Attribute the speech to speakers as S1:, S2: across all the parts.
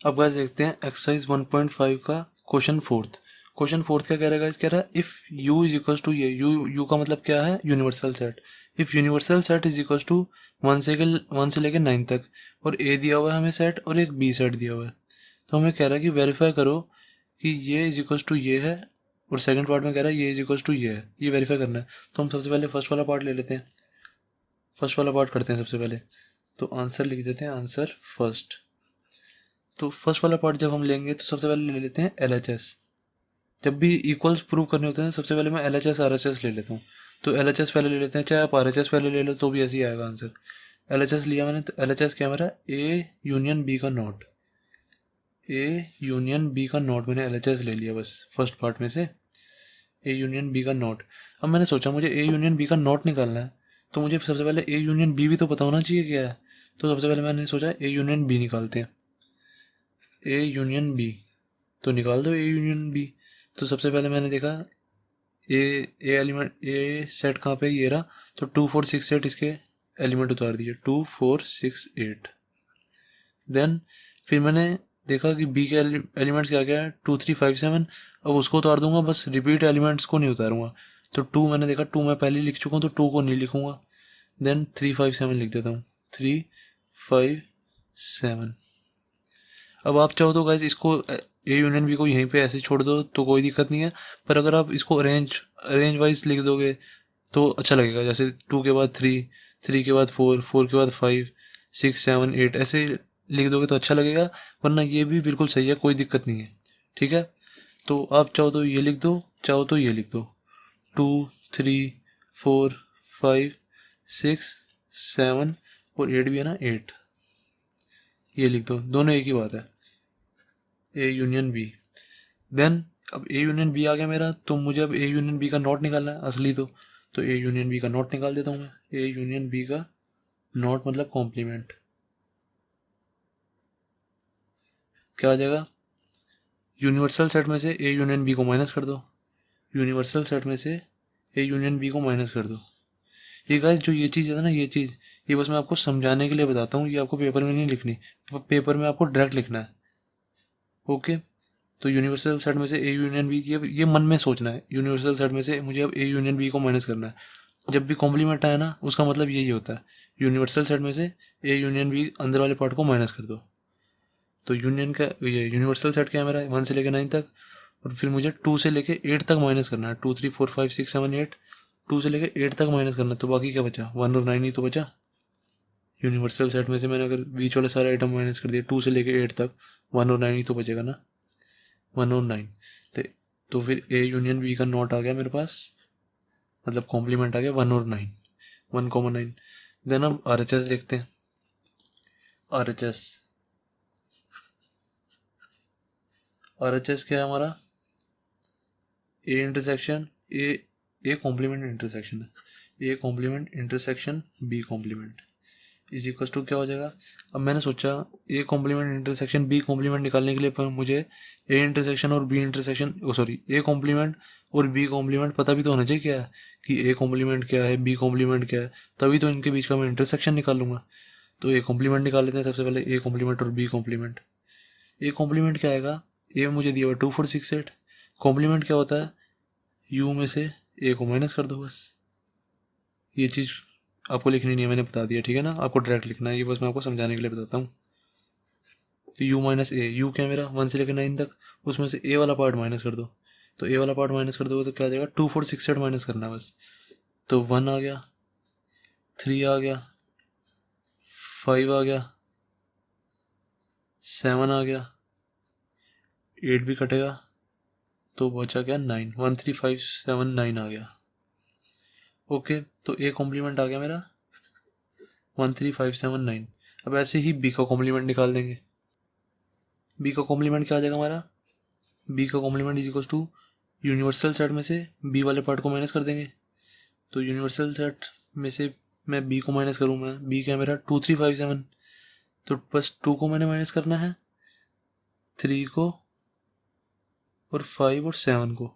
S1: अब गाइस देखते हैं एक्सरसाइज 1.5 का क्वेश्चन फोर्थ। क्वेश्चन फोर्थ क्या कह रहा है गाइस, कह रहा है if u is equal to ये यू का मतलब क्या है, universal set. If universal set is equal to 1 से लेके 9 तक, और a दिया हुआ है हमें सेट और एक b सेट दिया हुआ है, तो हमें कह रहा है कि वेरीफाई करो कि ये इज इक्वल टू ये है, और सेकंड पार्ट में कह रहा है ये इज इक्वल टू ये है, ये वेरीफाई करना है। तो हम सबसे पहले फर्स्ट वाला पार्ट ले लेते हैं, फर्स्ट वाला पार्ट करते हैं सबसे पहले। तो आंसर लिख देते हैं, आंसर फर्स्ट। तो फर्स्ट वाला पार्ट जब हम लेंगे तो सबसे पहले ले लेते हैं LHS। जब भी इक्वल्स प्रूव करने होते हैं सबसे पहले मैं LHS RHS ले लेता हूँ। तो LHS पहले ले लेते हैं, चाहे आप RHS पहले ले लो तो भी ऐसे ही आएगा आंसर। LHS लिया मैंने, तो LHS क्या है मेरा, A यूनियन B का नॉट। A यूनियन B का नॉट मैंने LHS ले लिया बस फर्स्ट पार्ट में से, A यूनियन B का नॉट। अब मैंने सोचा मुझे A यूनियन B का नॉट निकालना है, तो मुझे सबसे पहले A यूनियन B भी तो पता होना चाहिए क्या है। तो सबसे पहले मैंने सोचा A यूनियन B निकालते हैं। A यूनियन B, तो निकाल दो A यूनियन B। तो सबसे पहले मैंने देखा ए एलिमेंट, ए सेट कहाँ पे, ये रहा। तो 2 4 6 8 इसके एलिमेंट उतार दिए, 2 4 6 8। देन फिर मैंने देखा कि बी के एलिमेंट्स क्या क्या है, 2 3 5 7। अब उसको उतार दूंगा बस, रिपीट एलिमेंट्स को नहीं उतारूंगा। तो 2 मैंने देखा, 2 मैं पहले लिख चुका हूँ तो 2 को नहीं लिखूंगा। देन 3 5 7 लिख देता हूँ, 3 5 7। अब आप चाहो तो गाइज इसको ए यूनियन बी को यहीं पे ऐसे छोड़ दो तो कोई दिक्कत नहीं है। पर अगर आप इसको अरेंज अरेंज वाइज लिख दोगे तो अच्छा लगेगा, जैसे 2 के बाद 3, 3 के बाद 4, 4 के बाद 5, 6 7 8 ऐसे लिख दोगे तो अच्छा लगेगा। वरना ये भी बिल्कुल सही है, कोई दिक्कत नहीं है। ठीक है, तो आप चाहो तो ये लिख दो, चाहो तो ये लिख दो, 2 3 4 5 6 7, और 8 भी है ना, 8 ये लिख दो, दोनों एक ही बात है, ए यूनियन बी। देन अब ए यूनियन बी आ गया मेरा, तो मुझे अब ए यूनियन बी का नॉट निकालना है असली। तो ए यूनियन बी का नॉट निकाल देता हूँ मैं। ए यूनियन बी का नॉट मतलब कॉम्प्लीमेंट क्या आ जाएगा, यूनिवर्सल सेट में से ए यूनियन बी को माइनस कर दो, यूनिवर्सल सेट में से ए यूनियन बी को माइनस कर दो। ये गाइस जो ये चीज़ है ना, ये चीज़, ये बस मैं आपको समझाने के लिए बताता हूँ, ये आपको पेपर में नहीं लिखनी, पेपर में आपको डायरेक्ट लिखना है। ओके, तो यूनिवर्सल सेट में से ए यूनियन बी, ये मन में सोचना है, यूनिवर्सल सेट में से मुझे अब ए यूनियन बी को माइनस करना है। जब भी कॉम्प्लीमेंट आए ना उसका मतलब यही होता है, यूनिवर्सल सेट में से ए यूनियन बी अंदर वाले पार्ट को माइनस कर दो। तो यूनियन का ये यूनिवर्सल सेट क्या है मेरा, 1 से लेकर 9 तक, और फिर मुझे 2 से लेकर 8 तक माइनस करना है, 2 3 4 5 6 7 8, 2 से लेकर 8 तक माइनस करना है। तो बाकी क्या बचा, 1 और 9 ही तो बचा। यूनिवर्सल सेट में से मैंने अगर बीच वाले सारे आइटम माइनस कर दिए 2 से लेकर 8 तक, 1 और 9 ही तो बचेगा ना, 1 और 9। तो फिर ए यूनियन बी का नॉट आ गया मेरे पास, मतलब कॉम्प्लीमेंट आ गया 1 और 9, 1 9। देन अब आर एच एस देखते हैं। R H S, R H S क्या है हमारा, A intersection A complement intersection है, A complement intersection B complement is equal to क्या हो जाएगा। अब मैंने सोचा A complement intersection B complement निकालने के लिए पर मुझे ए इंटरसेक्शन और B intersection, oh sorry, A complement और बी कॉम्प्लीमेंट पता भी तो होना चाहिए क्या है, कि ए कॉम्प्लीमेंट क्या है, बी कॉम्प्लीमेंट क्या है, तभी तो इनके बीच का मैं इंटरसेक्शन निकालूंगा। तो ए कॉम्प्लीमेंट निकाल लेते हैं सबसे पहले, ए कॉम्प्लीमेंट और बी कॉम्प्लीमेंट। ए कॉम्प्लीमेंट क्या आएगा, ए मुझे दिया हुआ 2 4 6 8, कॉम्प्लीमेंट क्या होता है, यू में से ए को माइनस कर दो बस। ये चीज़ आपको लिखनी नहीं है, मैंने बता दिया, ठीक है ना, आपको डायरेक्ट लिखना है, ये बस मैं आपको समझाने के लिए बताता हूँ। तो यू माइनस ए, यू क्या है मेरा 1 से लेकर 9 तक, उसमें से ए वाला पार्ट माइनस कर दो। तो ए वाला पार्ट माइनस कर दोगे तो क्या आ जाएगा, 2 4 6 8 माइनस करना है बस। तो 1 आ गया, 3 आ गया, 5 आ गया, 7 आ गया, 8 भी कटेगा, तो बचा क्या 9, 1 3 5 7 9 आ गया। ओके, तो ए कॉम्प्लीमेंट आ गया मेरा 1 3 5 7 9। अब ऐसे ही बी का कॉम्प्लीमेंट निकाल देंगे। बी का कॉम्प्लीमेंट क्या आ जाएगा हमारा, बी का complement is equal to universal set में से बी वाले पार्ट को माइनस कर देंगे। तो यूनिवर्सल सेट में से मैं बी को माइनस करूँ, मैं बी क्या है मेरा 2 3 5 7, तो बस 2 को मैंने माइनस करना है, 3 को और 5 और 7 को,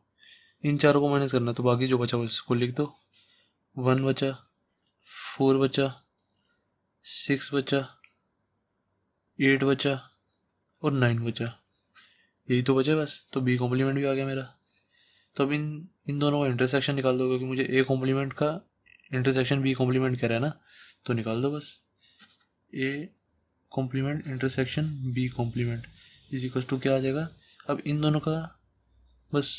S1: इन चारों को माइनस करना है। तो बाकी जो बचा उसको लिख दो, 1 बचा, 4 बचा, 6 बचा, 8 बचा और 9 बचा, यही तो बचे बस। तो बी कॉम्प्लीमेंट भी आ गया मेरा। तो अब इन दोनों का इंटरसेक्शन निकाल दो, क्योंकि मुझे ए कॉम्प्लीमेंट का इंटरसेक्शन बी कॉम्प्लीमेंट कह रहा है ना, तो निकाल दो बस। A complement intersection B complement is equal to क्या आ जाएगा। अब इन दोनों का बस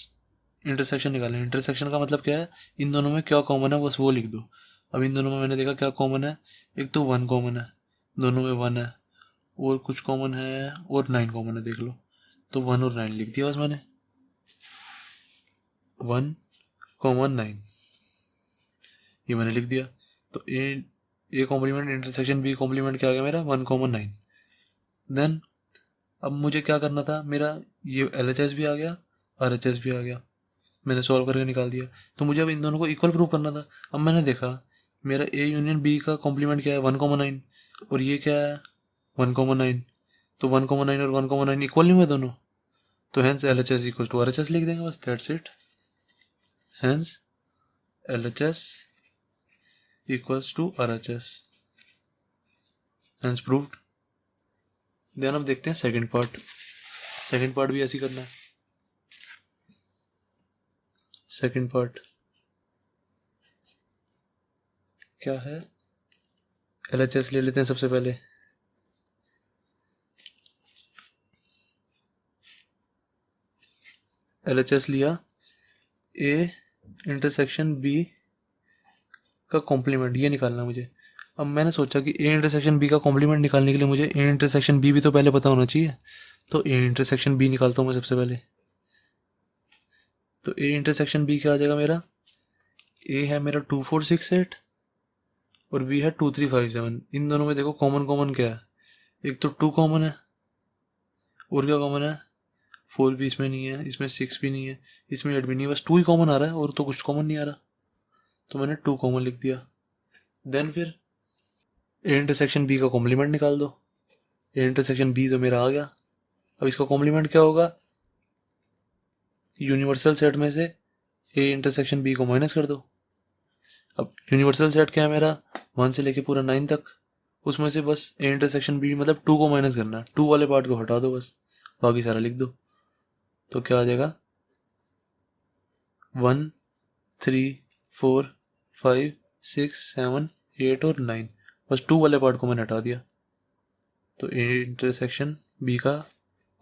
S1: इंटरसेक्शन निकालें। इंटरसेक्शन का मतलब क्या है, इन दोनों में क्या कॉमन है बस वो लिख दो। अब इन दोनों में मैंने देखा क्या कॉमन है, एक तो 1 कॉमन है, दोनों में 1 है, और कुछ कॉमन है, और 9 कॉमन है, देख लो। तो 1 और 9 लिख दिया बस मैंने, 1 कॉमन 9 ये मैंने लिख दिया। तो A complement intersection B complement क्या आ गया मेरा, 1 कॉमन 9। देन अब मुझे क्या करना था, मेरा ये LHS भी आ गया, RHS भी आ गया, मैंने सॉल्व करके निकाल दिया। तो मुझे अब इन दोनों को इक्वल प्रूव करना था। अब मैंने देखा मेरा ए यूनियन बी का कॉम्प्लीमेंट क्या है, 1 कॉमन 9, और ये क्या है 1 कॉमन 9। तो 1 कॉमन 9 और 1 कॉमन 9 इक्वल नहीं हुए दोनों, तो hence LHS equal to RHS लिख देंगे बस, that's it. Hence LHS equals to RHS, hence proved. Then अब देखते हैं सेकंड पार्ट। सेकंड पार्ट भी ऐसे ही करना है। सेकंड पार्ट क्या है, LHS ले लेते हैं सबसे पहले। LHS लिया, ए इंटरसेक्शन बी का कॉम्प्लीमेंट ये निकालना मुझे। अब मैंने सोचा कि ए इंटरसेक्शन बी का कॉम्प्लीमेंट निकालने के लिए मुझे ए इंटरसेक्शन बी भी तो पहले पता होना चाहिए। तो ए इंटरसेक्शन बी निकालता हूँ मैं सबसे पहले। तो ए इंटरसेक्शन बी क्या आ जाएगा मेरा, ए है मेरा 2 4 6 8 और बी है 2 3 5 7। इन दोनों में देखो कॉमन कॉमन क्या है, एक तो 2 कॉमन है, और क्या कॉमन है, 4 भी इसमें नहीं है, इसमें 6 भी नहीं है, इसमें 8 भी नहीं है, बस 2 ही कॉमन आ रहा है और तो कुछ कॉमन नहीं आ रहा। तो मैंने 2 कॉमन लिख दिया। देन फिर ए इंटरसेक्शन बी का कॉम्प्लीमेंट निकाल दो। ए इंटरसेक्शन बी तो मेरा आ गया। अब इसका कॉम्प्लीमेंट क्या होगा, यूनिवर्सल सेट में से ए इंटरसेक्शन बी को माइनस कर दो। अब यूनिवर्सल सेट क्या है मेरा, 1 से लेके पूरा 9 तक, उसमें से बस ए इंटरसेक्शन बी मतलब 2 को माइनस करना है, 2 वाले पार्ट को हटा दो बस, बाकी सारा लिख दो। तो क्या आ जाएगा, 1 3 4 5 6 7 8 और 9, बस 2 वाले पार्ट को मैंने हटा दिया। तो ए इंटरसेक्शन बी का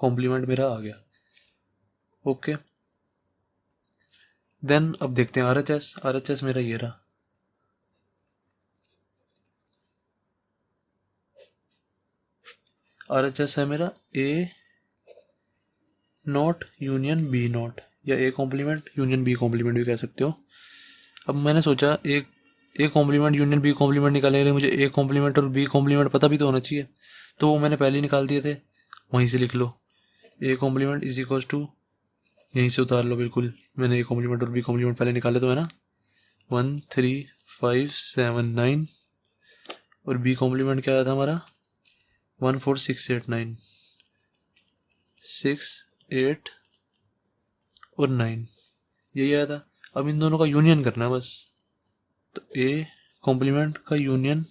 S1: कॉम्प्लीमेंट मेरा आ गया। ओके, देन अब देखते हैं RHS। RHS मेरा ये रहा। RHS है मेरा A not union B not, या A complement union B complement भी कह सकते हो। अब मैंने सोचा एक A complement union B complement निकालने के लिए मुझे ए कॉम्प्लीमेंट और बी कॉम्प्लीमेंट पता भी तो होना चाहिए, तो वो मैंने पहले ही निकाल दिए थे, वहीं से लिख लो। A complement is equal to, यहीं से उतार लो बिल्कुल, मैंने ए कॉम्प्लीमेंट और बी कॉम्प्लीमेंट पहले निकाले तो है ना, 1 3 5 7 9, और बी कॉम्प्लीमेंट क्या आया था हमारा, 1 4 6 8 9, 6 8 और 9, यही आया था। अब इन दोनों का यूनियन करना है बस। तो ए कॉम्प्लीमेंट का यूनियन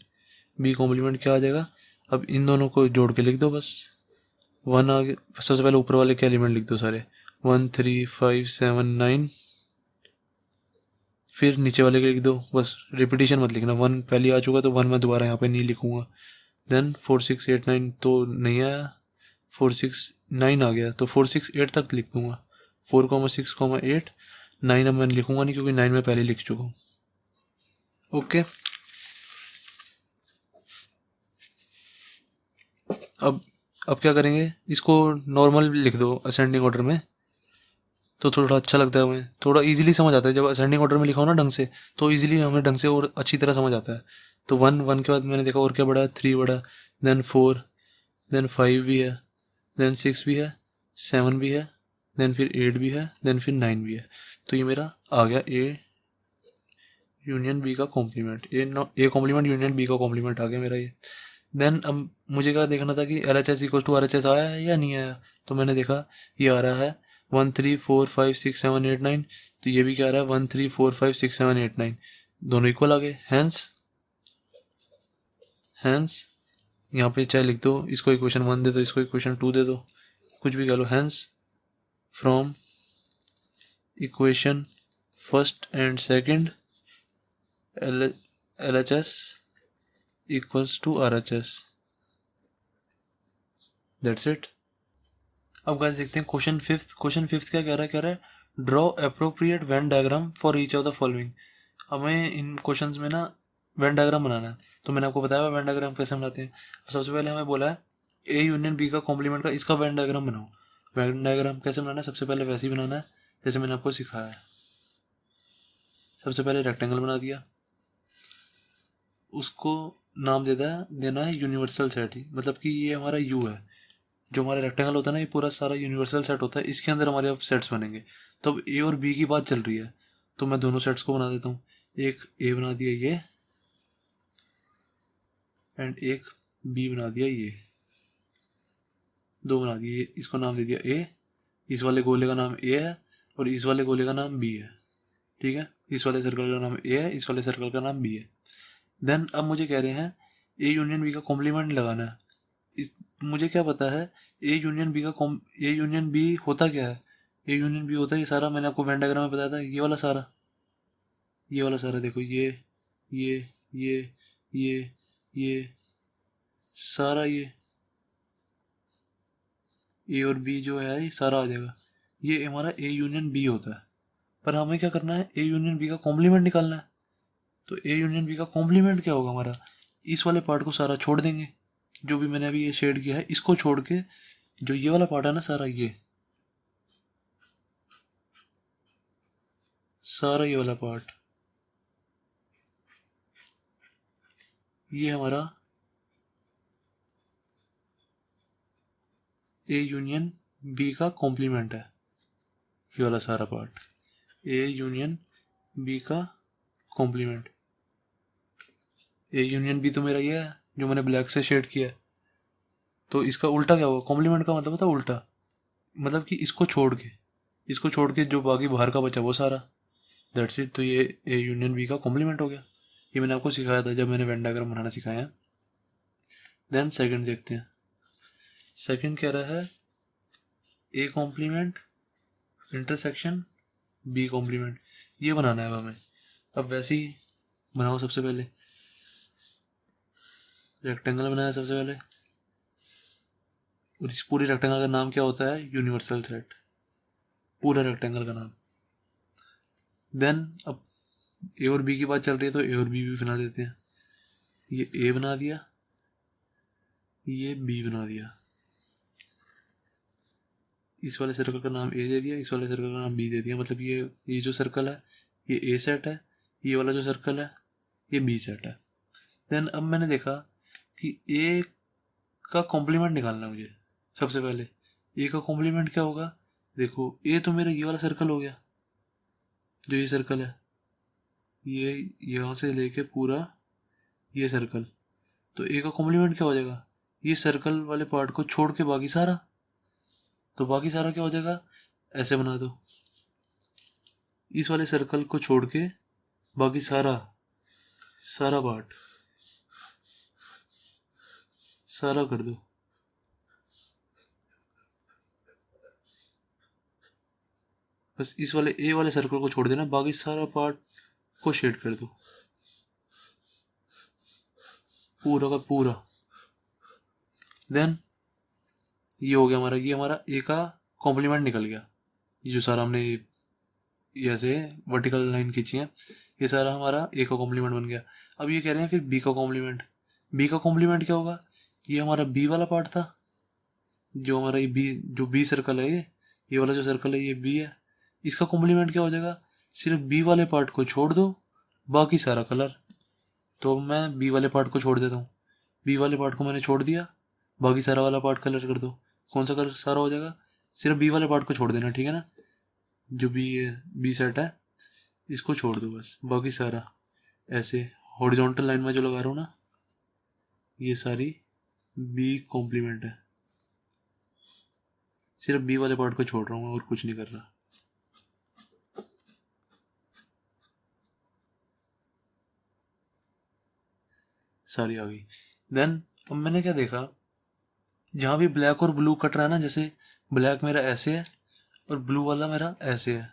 S1: बी कॉम्प्लीमेंट क्या आ जाएगा, अब इन दोनों को जोड़ के लिख दो बस। 1 आगे, सबसे पहले ऊपर वाले के एलिमेंट लिख दो सारे, 1 3 5 7 9, फिर नीचे वाले के लिख दो बस, रिपीटिशन मत लिखना, 1 पहले आ चुका तो 1 मैं दोबारा यहाँ पे नहीं लिखूंगा। देन 4 6 8 9 तो नहीं आया, 4 6 9 आ गया, तो 4 6 8 तक लिख दूंगा, 4 6 8 9 अब मैं लिखूंगा नहीं, क्योंकि 9 मैं पहले लिख चुका हूँ। ओके, अब क्या करेंगे, इसको नॉर्मल लिख दो असेंडिंग ऑर्डर में, तो थोड़ा अच्छा लगता है, हमें थोड़ा इजीली समझ आता है जब असेंडिंग ऑर्डर में लिखा हो ना ढंग से, तो इजीली हमें ढंग से और अच्छी तरह समझ आता है। तो 1 1 के बाद मैंने देखा और क्या बड़ा, 3 बड़ा, देन 4, देन 5 भी है, देन 6 भी है, 7 भी है, देन फिर 8 भी है, देन फिर 9 भी है। तो ये मेरा आ गया ए यूनियन बी का complement, A complement union B का कॉम्प्लीमेंट आ गया मेरा ये। देन अब मुझे क्या देखना था कि LHS इक्वल टू RHS आया है या नहीं आया, तो मैंने देखा ये आ रहा है 1 3 4 5 6 7 8 9, तो ये भी क्या आ रहा है 1 3 4 5 6 7 8 9, दोनों इक्वल आ गए। हैंस यहाँ पे चाहे लिख दो, इसको इक्वेशन 1 दे दो, इसको इक्वेशन 2 दे दो, कुछ भी कह लो, hence from equation first and second LHS equals to RHS, that's it. अब गाइस देखते हैं क्वेश्चन फिफ्थ। क्वेश्चन फिफ्थ क्या कह रहा है draw appropriate Venn diagram for each of the following. हमें इन क्वेश्चंस में ना वेन डायग्राम बनाना है। तो मैंने आपको बताया वेन डायग्राम कैसे बनाते हैं। सबसे पहले हमें बोला है A यूनियन B का कॉम्प्लीमेंट का इसका वेन डायग्राम बनाओ। वेन डायग्राम कैसे बनाना है, सबसे पहले वैसे ही बनाना है जैसे मैंने आपको सिखाया है। सबसे पहले रेक्टेंगल बना दिया, उसको नाम देना है यूनिवर्सल सेट ही, मतलब कि ये हमारा U है। जो हमारा रेक्टेंगल होता है ना, ये पूरा सारा यूनिवर्सल सेट होता है, इसके अंदर हमारे अब सेट्स बनेंगे। तो अब A और B की बात चल रही है, तो मैं दोनों सेट्स को बना देता हूँ। एक A बना दिया ये, एंड एक B बना दिया ये, दो बना दिए। इसको नाम दे दिया A, इस वाले गोले का नाम A है और इस वाले गोले का नाम B है, ठीक है। इस वाले सर्कल का नाम A है, इस वाले सर्कल का नाम B है। देन अब मुझे कह रहे हैं A यूनियन B का कॉम्प्लीमेंट लगाना है। मुझे क्या पता है A यूनियन B का A यूनियन B होता क्या है। A यूनियन B होता है ये सारा, मैंने आपको वेन डायग्राम में बताया था, ये वाला सारा, ये वाला सारा देखो, ये ये सारा, ये A और B जो है ये सारा आ जाएगा। ये हमारा A यूनियन B होता है। पर हमें क्या करना है, A यूनियन B का कॉम्प्लीमेंट निकालना है। तो A यूनियन B का कॉम्प्लीमेंट क्या होगा हमारा, इस वाले पार्ट को सारा छोड़ देंगे, जो भी मैंने अभी ये शेड किया है इसको छोड़ के, जो ये वाला पार्ट है ना सारा, ये सारा ये वाला पार्ट, ये हमारा A यूनियन B का कॉम्प्लीमेंट है। ये वाला सारा पार्ट A यूनियन B का कॉम्प्लीमेंट। A यूनियन B तो मेरा ये है जो मैंने ब्लैक से शेड किया है। तो इसका उल्टा क्या होगा, कॉम्प्लीमेंट का मतलब होता है उल्टा, मतलब कि इसको छोड़ के जो बाकी बाहर का बचा वो सारा, दैट्स इट। तो ये A यूनियन B का कॉम्प्लीमेंट हो गया। ये मैंने आपको सिखाया था जब मैंने वेन डायग्राम बनाना सिखाया। देन सेकंड देखते हैं। सेकंड कह रहा है A complement intersection B complement, ये बनाना है अब हमें। अब वैसे ही बनाओ, सबसे पहले रेक्टेंगल बनाया सबसे पहले, और इस पूरे रेक्टेंगल का नाम क्या होता है, यूनिवर्सल सेट, पूरा रेक्टेंगल का नाम। देन अब A और B की बात चल रही है तो A और B भी बना देते हैं। ये A बना दिया, ये B बना दिया, इस वाले सर्कल का नाम A दे दिया, इस वाले सर्कल का नाम B दे दिया। मतलब ये जो सर्कल है ये A सेट है, ये वाला जो सर्कल है ये B सेट है। देन अब मैंने देखा कि A का कॉम्प्लीमेंट निकालना है मुझे। सबसे पहले A का कॉम्प्लीमेंट क्या होगा, देखो A तो मेरा ये वाला सर्कल हो गया, जो ये सर्कल है, ये यहाँ से लेके पूरा ये सर्कल। तो A का कॉम्प्लीमेंट क्या हो जाएगा, ये सर्कल वाले पार्ट को छोड़ के बाकी सारा। तो बाकी सारा क्या हो जाएगा, ऐसे बना दो, इस वाले सर्कल को छोड़ के बाकी सारा पार्ट सारा कर दो। बस इस वाले A वाले सर्कल को छोड़ देना, बाकी सारा पार्ट को शेड कर दो, पूरा का पूरा। देन ये हो गया हमारा, ये हमारा A का कॉम्प्लीमेंट निकल गया। ये जो सारा हमने ऐसे वर्टिकल लाइन खींची है, ये सारा हमारा A का कॉम्प्लीमेंट बन गया। अब ये कह रहे हैं फिर B का कॉम्प्लीमेंट। B का कॉम्प्लीमेंट क्या होगा, ये हमारा B वाला पार्ट था, जो हमारा ये B सर्कल है, ये वाला जो सर्कल है ये B है। इसका कॉम्प्लीमेंट क्या हो जाएगा, सिर्फ B वाले पार्ट को छोड़ दो, बाकी सारा कलर। तो मैं B वाले पार्ट को छोड़ देता हूँ, B वाले पार्ट को मैंने छोड़ दिया, बाकी सारा वाला पार्ट कलर कर दो। कौन सा कलर सारा हो जाएगा, सिर्फ B वाले पार्ट को छोड़ देना, ठीक है ना। जो B सेट है इसको छोड़ दो बस, बाकी सारा ऐसे हॉरिजॉन्टल लाइन में जो लगा रहा हूँ ना, ये सारी B कॉम्प्लीमेंट है। सिर्फ B वाले पार्ट को छोड़ रहा हूँ और कुछ नहीं कर रहा। सारी आ गई। देन अब मैंने क्या देखा, जहाँ भी ब्लैक और ब्लू कट रहा है ना, जैसे ब्लैक मेरा ऐसे है और ब्लू वाला मेरा ऐसे है।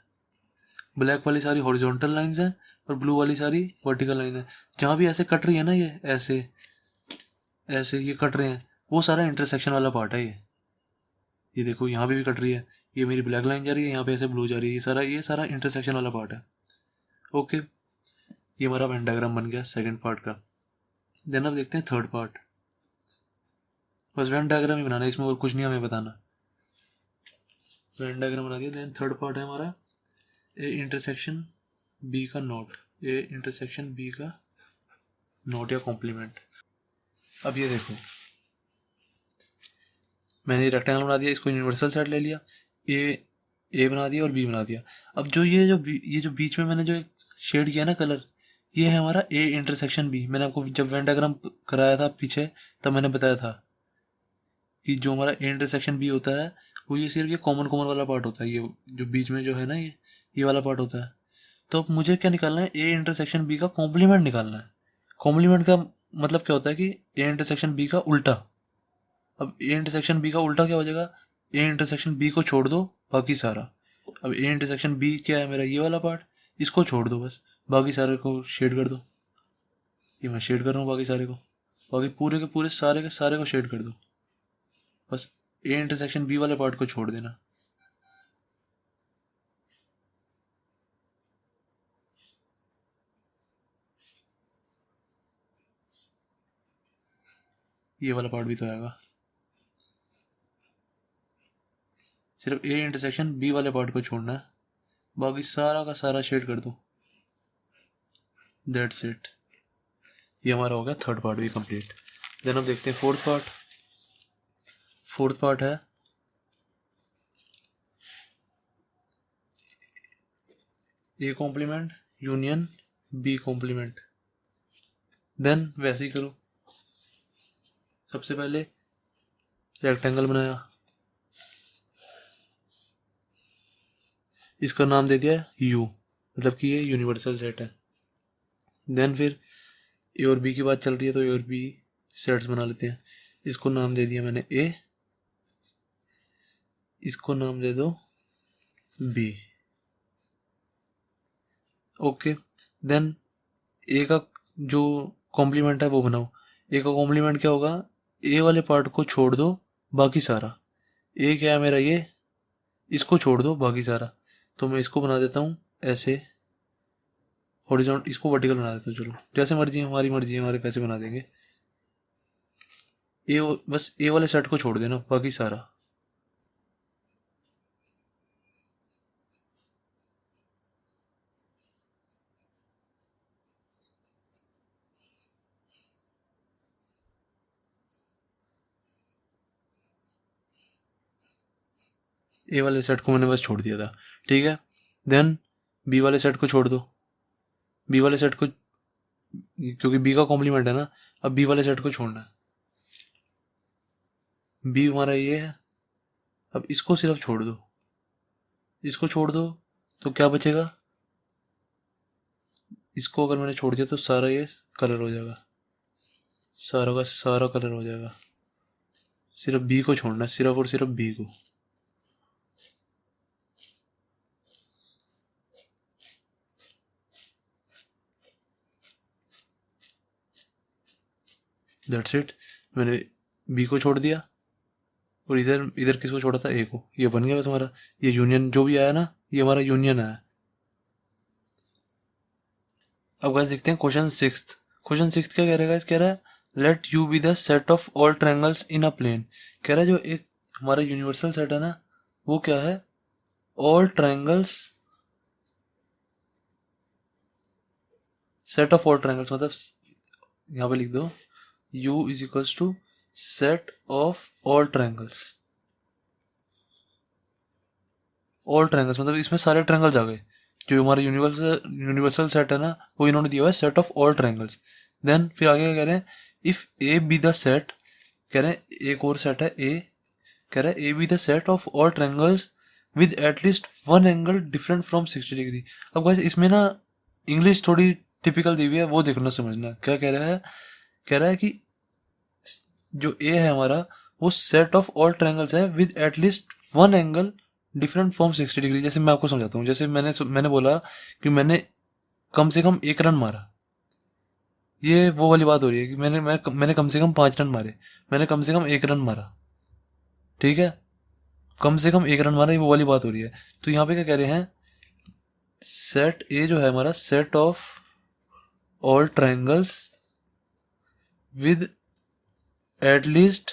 S1: ब्लैक वाली सारी हॉरिजॉन्टल लाइंस हैं और ब्लू वाली सारी वर्टिकल लाइन है। जहाँ भी ऐसे कट रही है ना, ये ऐसे ऐसे ये कट रहे हैं, वो सारा इंटरसेक्शन वाला पार्ट है ये देखो यहाँ पे भी कट रही है, ये मेरी ब्लैक लाइन जा रही है, यहाँ पे ऐसे ब्लू जा रही है, ये सारा इंटरसेक्शन वाला पार्ट है। ओके, ये हमारा वेन डायग्राम बन गया सेकंड पार्ट का। देन अब देखते हैं थर्ड पार्ट। बस वेन डायग्राम ही बनाना है, इसमें और कुछ नहीं हमें बताना। वेन डायग्राम बना दिया। देन थर्ड पार्ट है हमारा ए इंटरसेक्शन बी का नोट, ए इंटरसेक्शन बी का नोट या कॉम्प्लीमेंट। अब ये देखो, मैंने रेक्टेंगल बना दिया, इसको यूनिवर्सल सेट ले लिया, ए बना दिया और बी बना दिया। अब जो ये जो बीच में मैंने जो शेड किया ना कलर, ये है हमारा ए इंटरसेक्शन बी। मैंने आपको जब वेन डायग्राम कराया था पीछे, तब मैंने बताया था कि जो हमारा ए इंटरसेक्शन बी होता है वो ये सिर्फ ये कॉमन वाला पार्ट होता है, ये जो बीच में जो है ना ये वाला पार्ट होता है। तो अब मुझे क्या निकालना है, ए इंटरसेक्शन बी का कॉम्प्लीमेंट निकालना है। कॉम्प्लीमेंट का मतलब क्या होता है कि ए इंटरसेक्शन बी का उल्टा। अब ए इंटरसेक्शन बी का उल्टा क्या हो जाएगा, ए इंटरसेक्शन बी को छोड़ दो बाकी सारा। अब ए इंटरसेक्शन बी क्या है मेरा, ये वाला पार्ट, इसको छोड़ दो बस, बाकी सारे को शेड कर दो। ये मैं शेड कर रहा हूँ बाकी सारे को, बाकी पूरे के पूरे सारे के सारे को शेड कर दो, बस ए इंटरसेक्शन बी वाले पार्ट को छोड़ देना। ये वाला पार्ट भी तो आएगा, सिर्फ ए इंटरसेक्शन बी वाले पार्ट को छोड़ना है, बाकी सारा का सारा शेड कर दो। दैट्स इट, ये हमारा हो गया थर्ड पार्ट भी कंप्लीट। देन अब देखते हैं फोर्थ पार्ट। फोर्थ पार्ट है A complement union B complement. Then वैसे ही करो, सबसे पहले रेक्टेंगल बनाया, इसका नाम दे दिया यू, मतलब कि ये यूनिवर्सल सेट है। देन फिर ए और बी की बात चल रही है तो ए और बी सेट्स बना लेते हैं। इसको नाम दे दिया मैंने ए, इसको नाम दे दो बी। ओके, देन ए का जो कॉम्प्लीमेंट है वो बनाओ। ए का कॉम्प्लीमेंट क्या होगा, ए वाले पार्ट को छोड़ दो बाकी सारा। ए क्या है मेरा, ये, इसको छोड़ दो बाकी सारा। तो मैं इसको बना देता हूँ ऐसे हॉरिजॉन्टल, इसको वर्टिकल बना देता हूँ। चलो जैसे मर्जी है, हमारी मर्जी है, हमारे पैसे बना देंगे। ए बस ए वाले सेट को छोड़ देना बाकी सारा। ए वाले सेट को मैंने बस छोड़ दिया था, ठीक है। देन बी वाले सेट को छोड़ दो, बी वाले सेट को, क्योंकि बी का कॉम्प्लीमेंट है ना, अब बी वाले सेट को छोड़ना है। बी हमारा ये है, अब इसको सिर्फ छोड़ दो, इसको छोड़ दो तो क्या बचेगा, इसको अगर मैंने छोड़ दिया तो सारा ये कलर हो जाएगा, सारा का सारा कलर हो जाएगा। सिर्फ बी को छोड़ना है, सिर्फ और सिर्फ बी को। दैट्स इट, मैंने बी को छोड़ दिया और इधर इधर किसको छोड़ा था, ए को। ये बन गया बस हमारा, ये यूनियन जो भी आया ना, ये हमारा यूनियन आया। अब गाइस देखते हैं क्वेश्चन सिक्स्थ। क्वेश्चन सिक्स्थ क्या कह रहा है गाइस, कह रहा है let U be the set of all triangles in a plane. कह रहा है जो एक हमारा यूनिवर्सल सेट है ना, वो क्या है, all triangles, set of all triangles, मतलब यहाँ पे लिख दो u is equals to set of all triangles. All triangles मतलब इसमें सारे ट्रायंगल्स आ गए। जो हमारा यूनिवर्सल सेट है ना, वो इन्होंने दिया हुआ है set of all triangles. Then फिर आगे क्या कह रहे हैं, if A B the set, कह रहे हैं एक और सेट है ए, कह रहा है ए B the set of all triangles with at least one angle different from 60 degree. अब गाइस इसमें ना इंग्लिश थोड़ी टिपिकल दी हुई है, वो देखना समझना। क्या कह रहा है, कह रहा है कि जो ए है हमारा, वो सेट ऑफ ऑल ट्रायंगल्स है with at least one angle different from 60 degree. जैसे मैं आपको समझाता हूँ, जैसे मैंने बोला कि मैंने कम से कम 1 रन मारा, ये वो वाली बात हो रही है कि मैंने कम से कम 5 रन मारे, मैंने कम से कम 1 रन मारा, ठीक है, कम से कम 1 रन मारा, ये वो वाली बात हो रही है। तो यहाँ पे क्या कह रहे हैं, सेट ए जो है हमारा, set of all triangles with at least,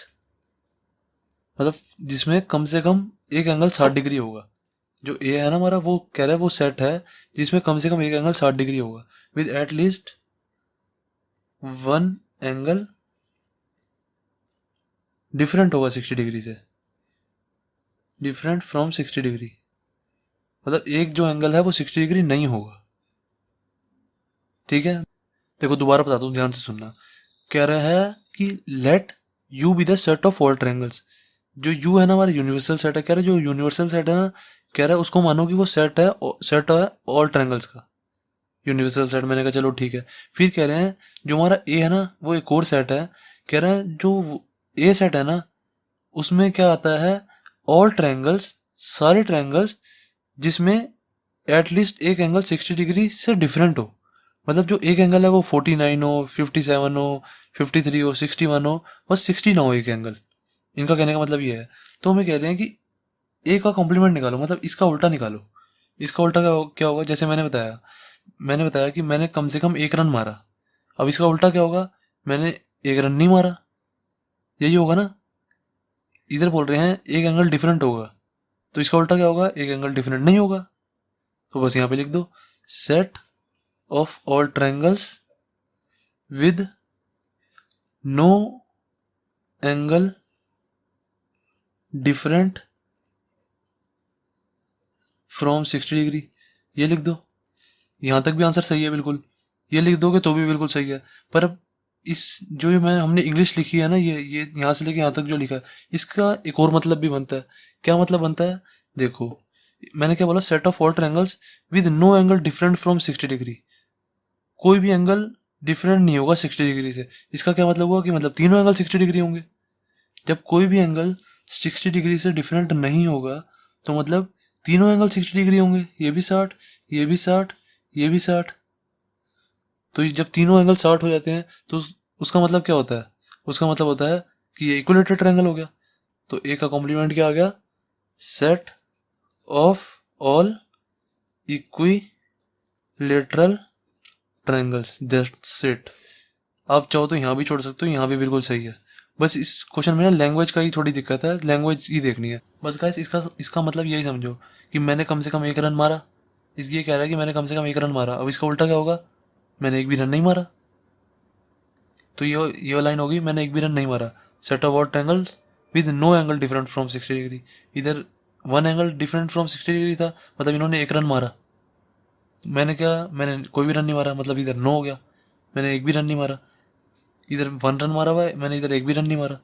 S1: मतलब जिसमें कम से कम एक एंगल 60 डिग्री होगा। जो ए है ना हमारा, वो कह रहा है वो सेट है जिसमें कम से कम एक एंगल 60 डिग्री होगा, with at least one angle different होगा 60 डिग्री से, डिफरेंट फ्रॉम 60 डिग्री, मतलब एक जो एंगल है वो 60 डिग्री नहीं होगा, ठीक है। देखो दोबारा बताता हूँ, ध्यान से सुनना। कह रहा है कि late U be the set of all triangles. जो यू है ना हमारा यूनिवर्सल सेट है, कह रहा है जो यूनिवर्सल सेट है ना, कह रहा है उसको मानो कि वो सेट है ऑल ट्रायंगल्स का, यूनिवर्सल सेट। मैंने कहा चलो ठीक है। फिर कह रहे हैं जो हमारा ए है ना वो एक और सेट है, कह रहा है जो ए सेट है ना उसमें क्या आता है, ऑल ट्रायंगल्स, सारे ट्रायंगल्स जिसमें एटलीस्ट एक एंगल 60 डिग्री से डिफरेंट हो। मतलब जो एक एंगल है वो 49 हो, 57 हो, 53 हो, 61 हो, बस 60 ना हो एक एंगल। इनका कहने का मतलब ये है। तो हमें कहते हैं कि ए का कॉम्प्लीमेंट निकालो, मतलब इसका उल्टा निकालो। इसका उल्टा क्या होगा, जैसे मैंने बताया कि मैंने कम से कम 1 रन मारा। अब इसका उल्टा क्या होगा, मैंने 1 रन नहीं मारा, यही होगा ना। इधर बोल रहे हैं एक एंगल डिफरेंट होगा, तो इसका उल्टा क्या होगा, एक एंगल डिफरेंट नहीं होगा। तो बस यहाँ पे लिख दो, set of all triangles with no angle different from 60 degree, ये लिख दो। यहाँ तक भी आंसर सही है बिल्कुल, ये लिख दोगे तो भी बिल्कुल सही है। पर अब इस जो ये हमने इंग्लिश लिखी है ना, ये यहाँ से लेके यहाँ तक जो लिखा है, इसका एक और मतलब भी बनता है। क्या मतलब बनता है, देखो मैंने क्या बोला, set of all triangles with no angle different from 60 degree. कोई भी एंगल डिफरेंट नहीं होगा 60 डिग्री से। इसका क्या मतलब हुआ कि मतलब तीनों एंगल 60 डिग्री होंगे। जब कोई भी एंगल 60 डिग्री से डिफरेंट नहीं होगा तो मतलब तीनों एंगल 60 डिग्री होंगे, ये भी 60, ये भी 60, ये भी 60। तो ये जब तीनों एंगल 60 हो जाते हैं तो उसका मतलब क्या होता है, उसका मतलब होता है कि ये इक्विलेटरल ट्रायंगल हो गया। तो ए का कॉम्प्लीमेंट क्या आ गया, set of all equilateral triangles, that's it. आप चाहो तो यहाँ भी छोड़ सकते हो, यहाँ भी बिल्कुल सही है। बस इस क्वेश्चन में ना लैंग्वेज का ही थोड़ी दिक्कत है, लैंग्वेज ही देखनी है बस गाइस। इसका मतलब यही समझो कि मैंने कम से कम 1 रन मारा। इसलिए कह रहा है कि मैंने कम से कम 1 रन मारा। अब इसका उल्टा क्या होगा, मैंने एक भी रन नहीं मारा। तो ये लाइन होगी, मैंने एक भी रन नहीं मारा। Set of all triangles with no angle different from 60 degree. इधर one angle different from 60 degree था, मतलब इन्होंने 1 रन मारा। मैंने कोई भी रन नहीं मारा, मतलब इधर नो हो गया, मैंने एक भी रन नहीं मारा। इधर 1 रन मारा हुआ है, मैंने इधर एक भी रन नहीं मारा।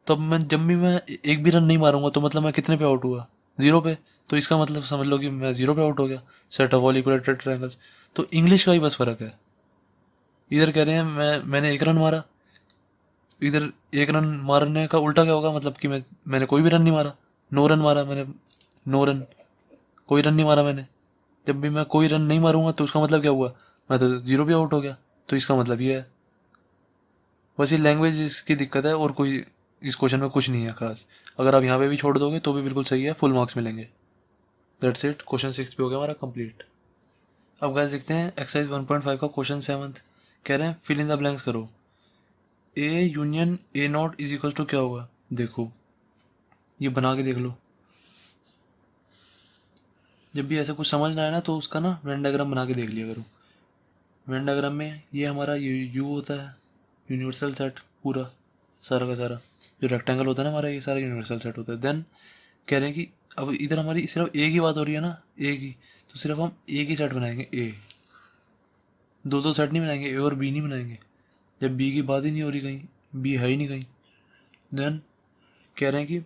S1: तब मैं जब भी मैं एक भी रन नहीं मारूंगा तो मतलब मैं कितने पे आउट हुआ, 0 पे। तो इसका मतलब समझ लो कि मैं 0 पे आउट हो गया। Set of all equilateral triangles. तो इंग्लिश का ही बस फर्क है। इधर कह रहे हैं मैंने 1 रन मारा, इधर 1 रन मारने का उल्टा क्या होगा, मतलब कि मैंने कोई भी रन नहीं मारा। 9 रन मारा मैंने, 9 रन, कोई रन नहीं मारा मैंने। जब भी मैं कोई रन नहीं मारूंगा तो उसका मतलब क्या हुआ, मैं तो 0 पे आउट हो गया। तो इसका मतलब ये है। बस ये लैंग्वेज इसकी दिक्कत है, और कोई इस क्वेश्चन में कुछ नहीं है खास। अगर आप यहाँ पे भी छोड़ दोगे तो भी बिल्कुल सही है, फुल मार्क्स मिलेंगे। दैट्स इट, क्वेश्चन 6 भी हो गया हमारा कंप्लीट। अब गाइस देखते हैं एक्सरसाइज 1.5 का क्वेश्चन 7। कह रहे हैं फिल इन द ब्लैंक्स करो। A union A not is equal to क्या होगा, देखो ये बना के देख लो। जब भी ऐसा कुछ समझ ना आए ना तो उसका ना वेन डायग्राम बना के देख लिया करो। वेन डायग्राम में ये हमारा यू होता है, यूनिवर्सल सेट पूरा सारा का सारा। जो रेक्टेंगल होता है ना हमारा, ये सारा यूनिवर्सल सेट होता है। देन कह रहे हैं कि अब इधर हमारी सिर्फ ए की बात हो रही है ना, ए की, तो सिर्फ हम ए की सेट बनाएंगे। ए दो दो सेट नहीं बनाएंगे, ए और बी नहीं बनाएंगे, जब बी की बात ही नहीं हो रही, कहीं बी है ही नहीं कहीं। देन कह रहे हैं कि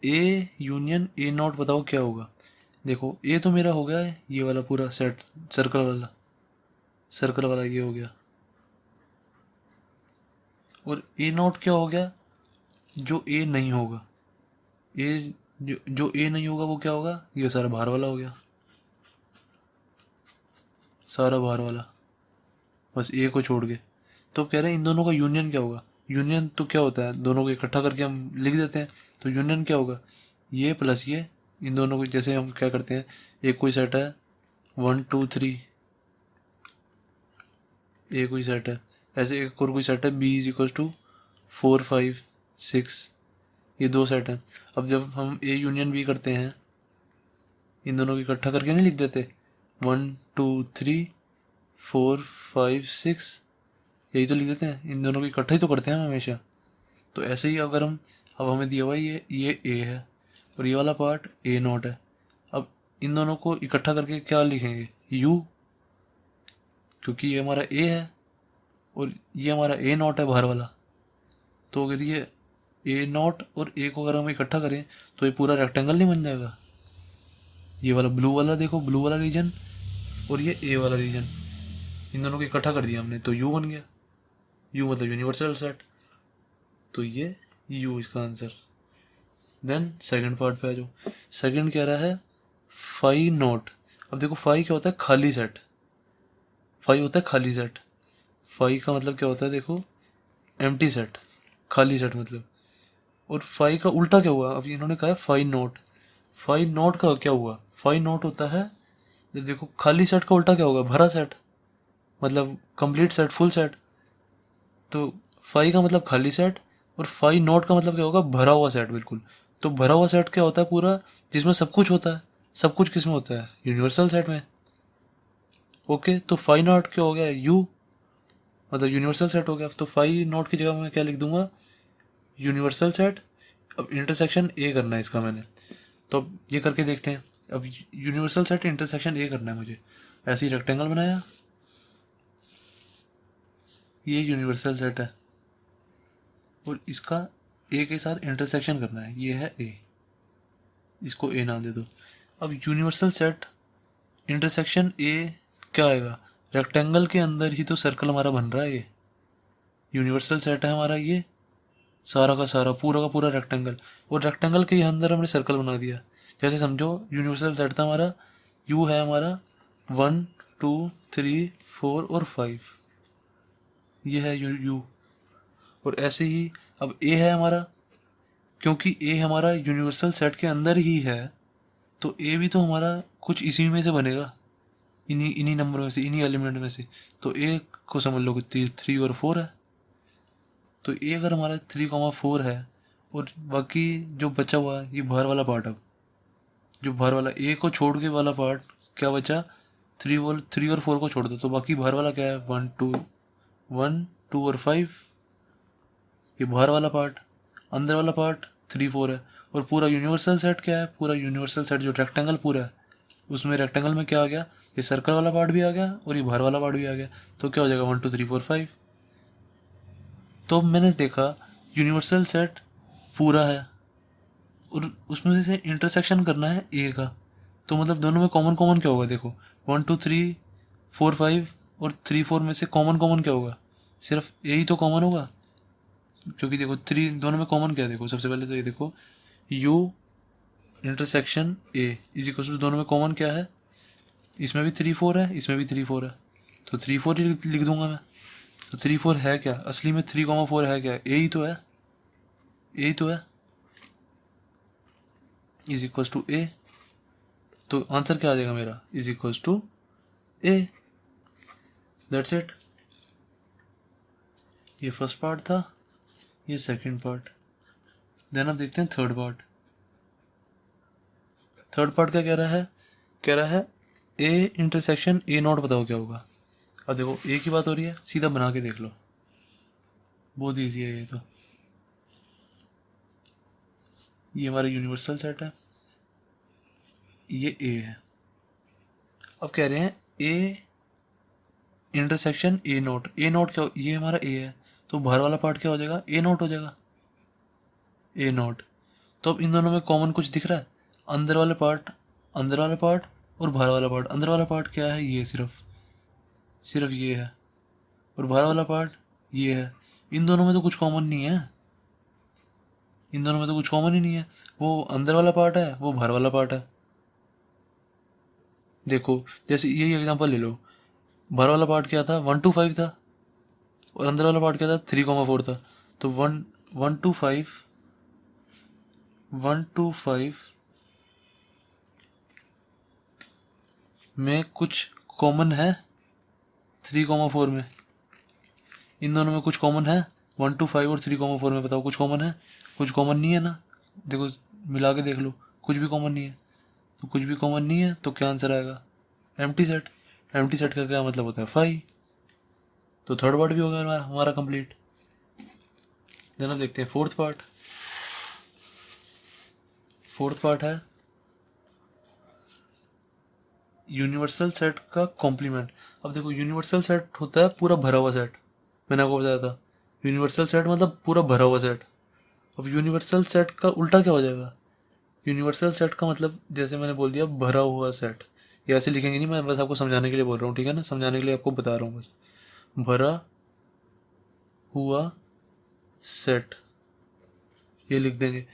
S1: ए यूनियन ए नॉट बताओ क्या होगा। देखो ए तो मेरा हो गया है ये वाला पूरा सेट, सर्कल वाला ये हो गया। और ए नॉट क्या हो गया, जो ए नहीं होगा। ए जो ए नहीं होगा वो क्या होगा, ये सारा बाहर वाला हो गया, सारा बाहर वाला, बस ए को छोड़ के। तो अब कह रहे हैं इन दोनों का यूनियन क्या होगा। यूनियन तो क्या होता है, दोनों को इकट्ठा करके हम लिख देते हैं। तो यूनियन क्या होगा, ये प्लस ये, इन दोनों को जैसे हम क्या करते हैं, एक कोई सेट है 1 2 3, ए कोई सेट है, ऐसे एक और कोई सेट है बी इज इक्वल टू 4 5 6, ये दो सेट हैं। अब जब हम ए यूनियन बी करते हैं, इन दोनों को इकट्ठा करके नहीं लिख देते, 1 2 3 4 5 6, यही तो लिख देते हैं, इन दोनों को इकट्ठा ही तो करते हैं हम हमेशा। तो ऐसे ही अगर हम, अब हमें दिया हुआ है ये ए है और ये वाला पार्ट ए नॉट है। अब इन दोनों को इकट्ठा करके क्या लिखेंगे, यू, क्योंकि ये हमारा ए है और ये हमारा ए नॉट है बाहर वाला। तो अगर ये ए नॉट और ए को अगर हम इकट्ठा करें तो ये पूरा रेक्टेंगल नहीं बन जाएगा। ये वाला ब्लू वाला देखो, ब्लू वाला रीजन और ये ए वाला रीजन, इन दोनों को इकट्ठा कर दिया हमने तो यू बन गया। यू मतलब यूनिवर्सल सेट, तो ये यू इसका आंसर। देन सेकंड पार्ट पे आ जाओ। सेकंड कह रहा है फाई नॉट। अब देखो फाई क्या होता है, खाली सेट। फाई होता है खाली सेट। फाई का मतलब क्या होता है, देखो एम्प्टी सेट, खाली सेट मतलब। और फाई का उल्टा क्या हुआ, अब इन्होंने कहा है फाई नॉट। फाई नॉट का क्या हुआ, फाई नॉट होता है, देखो खाली सेट का उल्टा क्या होगा, भरा सेट, मतलब कंप्लीट सेट, फुल सेट। तो फाई का मतलब खाली सेट और फाई नॉट का मतलब क्या होगा, भरा हुआ सेट बिल्कुल। तो भरा हुआ सेट क्या होता है, पूरा जिसमें सब कुछ होता है। सब कुछ किस में होता है, यूनिवर्सल सेट में। ओके, तो फाई नॉट क्या हो गया, यू मतलब यूनिवर्सल सेट हो गया। तो फाई नॉट की जगह मैं क्या लिख दूंगा, यूनिवर्सल सेट। अब इंटरसेक्शन ए करना है इसका मैंने, तो अब ये करके देखते हैं। अब यूनिवर्सल सेट इंटरसेक्शन ए करना है मुझे। ऐसे ही रेक्टेंगल बनाया, ये यूनिवर्सल सेट है और इसका ए के साथ इंटरसेक्शन करना है, ये है ए, इसको ए नाम दे दो। अब यूनिवर्सल सेट इंटरसेक्शन ए क्या आएगा, रेक्टेंगल के अंदर ही तो सर्कल हमारा बन रहा है। ये यूनिवर्सल सेट है हमारा, ये सारा का सारा पूरा का पूरा रेक्टेंगल, और रेक्टेंगल के अंदर हमने सर्कल बना दिया। जैसे समझो यूनिवर्सल सेट था हमारा, यू है हमारा 1 2 3 4 और 5, ये है यू। और ऐसे ही अब ए है हमारा, क्योंकि ए हमारा यूनिवर्सल सेट के अंदर ही है, तो ए भी तो हमारा कुछ इसी में से बनेगा, इन्हीं इन्हीं नंबर में से, इन्हीं एलिमेंट में से। तो ए को समझ लो कि 3 और 4 है। तो ए अगर हमारा 3,4 है और बाकी जो बचा हुआ ये बाहर वाला पार्ट, अब जो बाहर वाला ए को छोड़ के वाला पार्ट क्या बचा, 3 और 4 को छोड़ दो, तो बाकी बाहर वाला क्या है, 1 2 और 5, ये बाहर वाला पार्ट। अंदर वाला पार्ट 3 4 है। और पूरा यूनिवर्सल सेट क्या है, पूरा यूनिवर्सल सेट जो रेक्टेंगल पूरा है, उसमें रेक्टेंगल में क्या आ गया, ये सर्कल वाला पार्ट भी आ गया और ये बाहर वाला पार्ट भी आ गया। तो क्या हो जाएगा, 1 2 3 4 5। तो मैंने देखा यूनिवर्सल सेट पूरा है और उसमें से इंटरसेक्शन करना है ए का। तो मतलब दोनों में कॉमन कॉमन क्या होगा, देखो 1 2 3 4 5 और 3 4 में से कॉमन कॉमन क्या होगा, सिर्फ ए ही तो कॉमन होगा। क्योंकि देखो 3 दोनों में कॉमन क्या है, देखो सबसे पहले तो ये देखो U intersection A is equal to, दोनों में कॉमन क्या है, इसमें भी 3 4 है, इसमें भी 3 4 है, तो 3 4 ही लिख दूंगा मैं। तो 3 4 है क्या, असली में 3,4 है क्या, ए ही तो है, ए ही तो है, इज इक्वल टू ए। तो आंसर क्या आ जाएगा मेरा, is equal to A. That's it. ये फर्स्ट पार्ट था, ये सेकंड पार्ट। देन अब देखते हैं थर्ड पार्ट। थर्ड पार्ट क्या कह रहा है, कह रहा है ए इंटरसेक्शन ए नॉट, बताओ क्या होगा। अब देखो ए की बात हो रही है, सीधा बना के देख लो, बहुत ईजी है ये तो। ये हमारा यूनिवर्सल सेट है, ये ए है। अब कह रहे हैं ए intersection A not. A not क्या, ये हमारा ए है, तो बाहर वाला पार्ट क्या हो जाएगा, ए नॉट हो जाएगा, ए नॉट। तो अब इन दोनों में कॉमन कुछ दिख रहा है, अंदर वाले पार्ट, अंदर वाला पार्ट और बाहर वाला पार्ट। अंदर वाला पार्ट क्या है, ये सिर्फ ये है, और बाहर वाला पार्ट ये है। इन दोनों में तो कुछ कॉमन नहीं है, इन दोनों में तो कुछ कॉमन ही नहीं है, वो अंदर वाला पार्ट है, वो बाहर वाला पार्ट है। देखो जैसे यही एग्जांपल ले लो, बाहर वाला पार्ट क्या था, 1 to 5 था, और अंदर वाला पार्ट क्या था, 3, 4 था। तो 1 to 5 में कुछ कॉमन है 3, 4 में, इन दोनों में कुछ कॉमन है 1 to 5 और 3, 4 में, बताओ कुछ कॉमन है? कुछ कॉमन नहीं है ना, देखो मिला के देख लो, कुछ भी कॉमन नहीं है। तो कुछ भी कॉमन नहीं है तो क्या आंसर आएगा, एम्प्टी सेट। एम्प्टी सेट का क्या मतलब होता है, 5। तो थर्ड पार्ट भी हो गया हमारा कंप्लीट। देन अब देखते हैं फोर्थ पार्ट। फोर्थ पार्ट है यूनिवर्सल सेट का कॉम्प्लीमेंट। अब देखो यूनिवर्सल सेट होता है पूरा भरा हुआ सेट, मैंने आपको बताया था यूनिवर्सल सेट मतलब पूरा भरा हुआ सेट। अब यूनिवर्सल सेट का उल्टा क्या हो जाएगा, यूनिवर्सल सेट का मतलब जैसे मैंने बोल दिया भरा हुआ सेट, ये ऐसे लिखेंगे नहीं, मैं बस आपको समझाने के लिए बोल रहा हूँ, ठीक है ना, समझाने के लिए आपको बता रहा हूँ बस। भरा हुआ सेट ये लिख देंगे,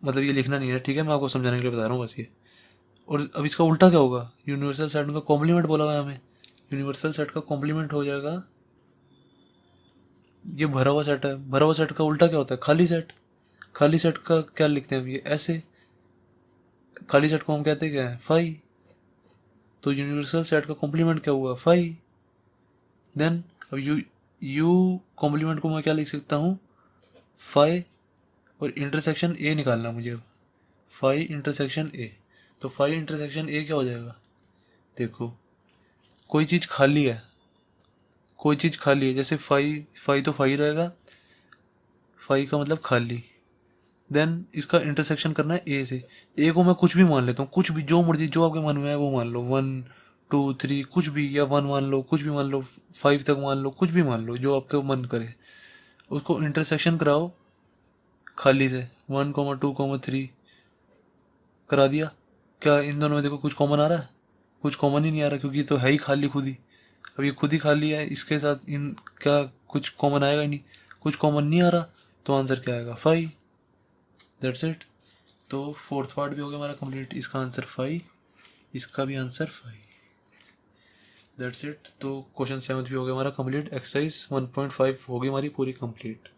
S1: मतलब ये लिखना नहीं है, ठीक है, मैं आपको समझाने के लिए बता रहा हूँ बस ये। और अब इसका उल्टा क्या होगा, यूनिवर्सल सेट का कॉम्प्लीमेंट बोला हुआ है हमें, यूनिवर्सल सेट का कॉम्प्लीमेंट हो जाएगा, ये भरा हुआ सेट है, भरा हुआ सेट का उल्टा क्या होता है, खाली सेट। खाली सेट का क्या लिखते हैं, ये ऐसे, खाली सेट को हम कहते हैं क्या है, 5। तो यूनिवर्सल सेट का कॉम्प्लीमेंट क्या हुआ, 5। देन अब यू कॉम्प्लीमेंट को मैं क्या लिख सकता हूँ, 5 और इंटरसेक्शन ए निकालना मुझे अब, 5 इंटरसेक्शन ए। तो 5 इंटरसेक्शन ए क्या हो जाएगा, देखो कोई चीज़ खाली है, कोई चीज़ खाली है, जैसे 5 तो 5 रहेगा, 5 का मतलब खाली। देन इसका इंटरसेक्शन करना है ए से, ए को मैं कुछ भी मान लेता हूँ, कुछ भी जो मर्जी जो आपके मन में है वो मान लो, 1 2 3 कुछ भी, या 1 मान लो, कुछ भी मान लो, 5 तक मान लो, कुछ भी मान लो जो आपका मन करे, उसको इंटरसेक्शन कराओ खाली से, 1, 2, 3 करा दिया। क्या इन दोनों में देखो कुछ कॉमन आ रहा है, कुछ कॉमन ही नहीं आ रहा, क्योंकि तो है ही खाली खुद ही। अब ये खुद ही खाली है, इसके साथ इन क्या कुछ कॉमन आएगा ही नहीं, कुछ कॉमन नहीं आ रहा, तो आंसर क्या आएगा, 5। That's it. तो फोर्थ पार्ट भी हो गया हमारा कंप्लीट, इसका आंसर 5, इसका भी आंसर 5। That's it. तो क्वेश्चन 7 भी हो गया हमारा कंप्लीट, एक्सरसाइज 1.5 हो गई हमारी पूरी कंप्लीट।